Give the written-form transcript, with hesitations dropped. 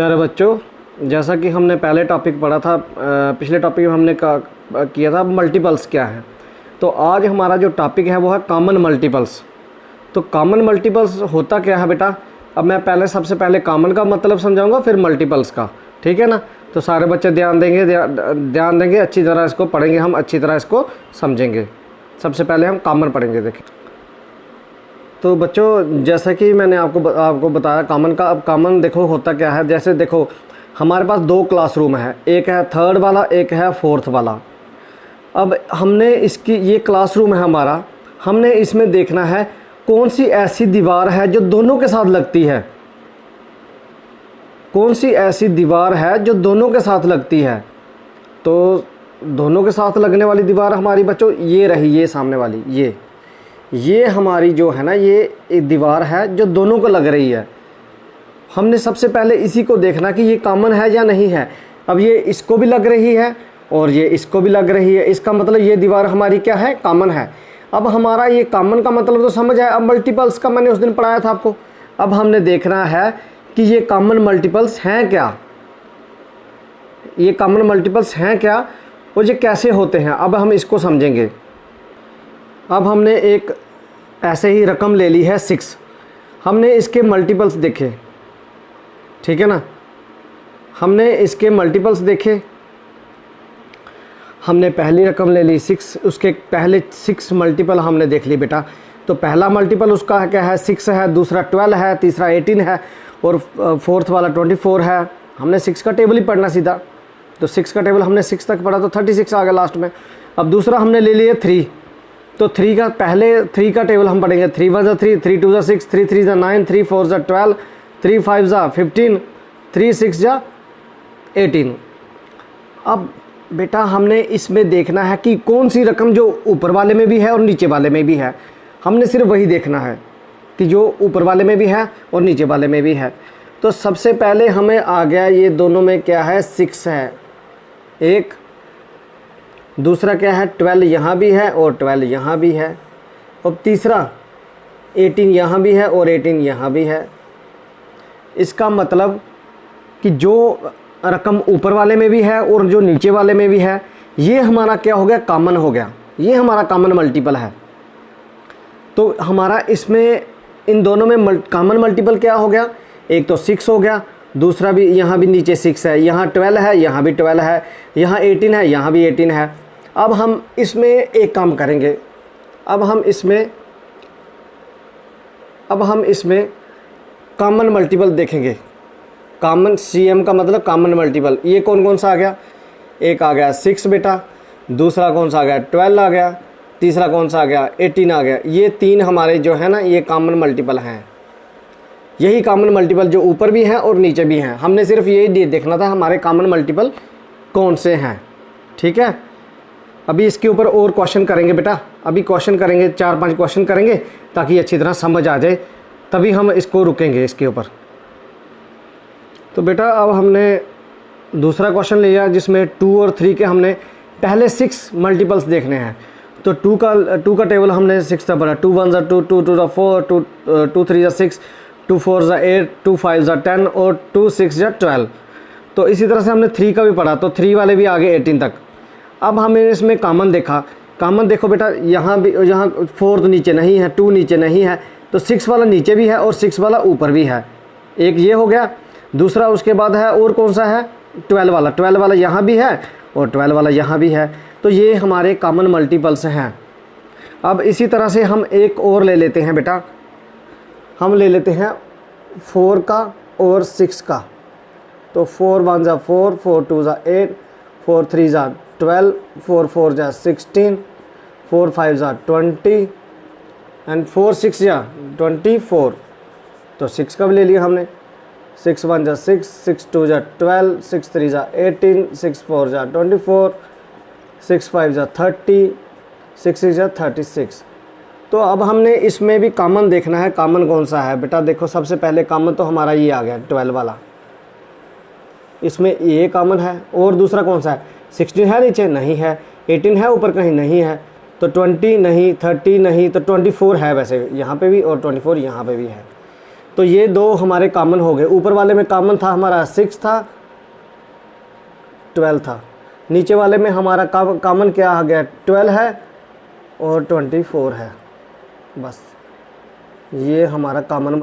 प्यारे बच्चों, जैसा कि हमने पहले टॉपिक पढ़ा था, पिछले टॉपिक में हमने किया था मल्टीपल्स क्या है। तो आज हमारा जो टॉपिक है वो है कॉमन मल्टीपल्स। तो कॉमन मल्टीपल्स होता क्या है बेटा, अब मैं सबसे पहले कॉमन का मतलब समझाऊंगा, फिर मल्टीपल्स का, ठीक है ना। तो सारे बच्चे ध्यान देंगे, अच्छी तरह इसको पढ़ेंगे, हम अच्छी तरह इसको समझेंगे। सबसे पहले हम कॉमन पढ़ेंगे। देखिए तो बच्चों, जैसा कि मैंने आपको बताया कॉमन का। अब कॉमन देखो होता क्या है, जैसे देखो हमारे पास दो क्लासरूम है, एक है थर्ड वाला, एक है फोर्थ वाला। अब हमने ये क्लासरूम है हमारा, हमने इसमें देखना है कौन सी ऐसी दीवार है जो दोनों के साथ लगती है। कौन सी ऐसी दीवार है जो दोनों के साथ लगती है। तो दोनों के साथ लगने वाली दीवार हमारी बच्चों ये रही, ये सामने वाली, ये हमारी जो है ना, ये एक दीवार है जो दोनों को लग रही है। हमने सबसे पहले इसी को देखना कि ये कॉमन है या नहीं है। अब ये इसको भी लग रही है और ये इसको भी लग रही है, इसका मतलब ये दीवार हमारी क्या है, कॉमन है। अब हमारा ये कॉमन का मतलब तो समझ आया। अब मल्टीपल्स का मैंने उस दिन पढ़ाया था आपको। अब हमने देखना है कि ये कॉमन मल्टीपल्स हैं क्या, ये कॉमन मल्टीपल्स हैं क्या और ये कैसे होते हैं। अब हम इसको समझेंगे। अब हमने एक ऐसे ही रकम ले ली है 6, हमने इसके मल्टीपल्स देखे, ठीक है ना। हमने इसके मल्टीपल्स देखे, हमने पहली रकम ले ली 6, उसके पहले 6 मल्टीपल हमने देख ली बेटा। तो पहला मल्टीपल उसका क्या है, 6 है, दूसरा 12 है, तीसरा 18 है और फोर्थ वाला 24 है। हमने 6 का टेबल ही पढ़ना सीधा। तो 6 का टेबल हमने 6 तक पढ़ा, तो 36 आ गया लास्ट में। अब दूसरा हमने ले लिया 3, तो 3 का पहले 3 का टेबल हम पढ़ेंगे। 3 1 3, 3 2 6, 3 3 9, 3 4 12, 3 5 15, 3 6 18। अब बेटा हमने इसमें देखना है कि कौन सी रकम जो ऊपर वाले में भी है और नीचे वाले में भी है। हमने सिर्फ वही देखना है कि जो ऊपर वाले में भी है और नीचे वाले में भी है। तो सबसे पहले हमें आ गया, ये दोनों में क्या है, 6 है एक, दूसरा क्या है 12 यहाँ भी है और 12 यहाँ भी है, और तीसरा 18 यहाँ भी है और 18 यहाँ भी है। इसका मतलब कि जो रकम ऊपर वाले में भी है और जो नीचे वाले में भी है, ये हमारा क्या हो गया, कॉमन हो गया। ये हमारा कॉमन मल्टीपल है। तो हमारा इसमें इन दोनों में कॉमन मल्टीपल क्या हो गया, एक तो 6 हो गया, दूसरा भी यहाँ भी नीचे 6 है, यहाँ 12 है, यहाँ भी 12 है, यहाँ 18 है, यहाँ भी 18 है। अब हम इसमें एक काम करेंगे। अब हम इसमें कॉमन मल्टीपल देखेंगे। कॉमन CM का मतलब कॉमन मल्टीपल। ये कौन कौन सा आ गया, एक आ गया 6 बेटा, दूसरा कौन सा आ गया 12 आ गया, तीसरा कौन सा आ गया 18 आ गया। ये 3 हमारे जो है ना, ये कॉमन मल्टीपल हैं। यही कॉमन मल्टीपल जो ऊपर भी हैं और नीचे भी हैं। हमने सिर्फ यही देखना था हमारे कॉमन मल्टीपल कौन से हैं, ठीक है। अभी इसके ऊपर और क्वेश्चन करेंगे बेटा, अभी क्वेश्चन करेंगे, 4-5 क्वेश्चन करेंगे ताकि अच्छी तरह समझ आ जाए, तभी हम इसको रुकेंगे इसके ऊपर। तो बेटा अब हमने दूसरा क्वेश्चन लिया जिसमें 2 और 3 के हमने पहले 6 मल्टीपल्स देखने हैं। तो 2 का टेबल हमने 6 तक पढ़ा। 2 1 2, 2 2 4, 2 3 6, 2 4 8, 2 5 10 और 2 6 12। तो इसी तरह से हमने 3 का भी पढ़ा, तो 3 वाले भी आगे 18 तक। अब हमने इसमें कॉमन देखा। कॉमन देखो बेटा, यहाँ भी, यहाँ 4 तो नीचे नहीं है, 2 नीचे नहीं है, तो 6 वाला नीचे भी है और 6 वाला ऊपर भी है। एक ये हो गया। दूसरा उसके बाद है और कौन सा है, 12 वाला यहाँ भी है और 12 वाला यहाँ भी है। तो ये हमारे कॉमन मल्टीपल्स हैं। अब इसी तरह से हम एक और ले लेते हैं बेटा, हम ले लेते हैं 4 का और 6 का। तो 4 1 4, 4 2 8, 4 3 12, 4 4 16, 4 5 20 एंड 4 6 24। तो 6 का भी ले लिया हमने। 6 1 6, 6 2 12, 6 3 18, 6 4 24, 6 5 30, 6 6 36। तो अब हमने इसमें भी कॉमन देखना है, कॉमन कौन सा है बेटा। देखो सबसे पहले कॉमन तो हमारा ये आ गया 12 वाला, इसमें ये कॉमन है। और दूसरा कौन सा है, 16 है नीचे नहीं है, 18 है ऊपर कहीं नहीं है, तो 20 नहीं, 30 नहीं, तो 24 है वैसे यहाँ पे भी और 24 यहाँ पे भी है। तो ये दो हमारे कॉमन हो गए। ऊपर वाले में कॉमन था हमारा 6 था, 12 था। नीचे वाले में हमारा कॉमन क्या आ गया, 12 है और 24 है। बस ये हमारा कॉमन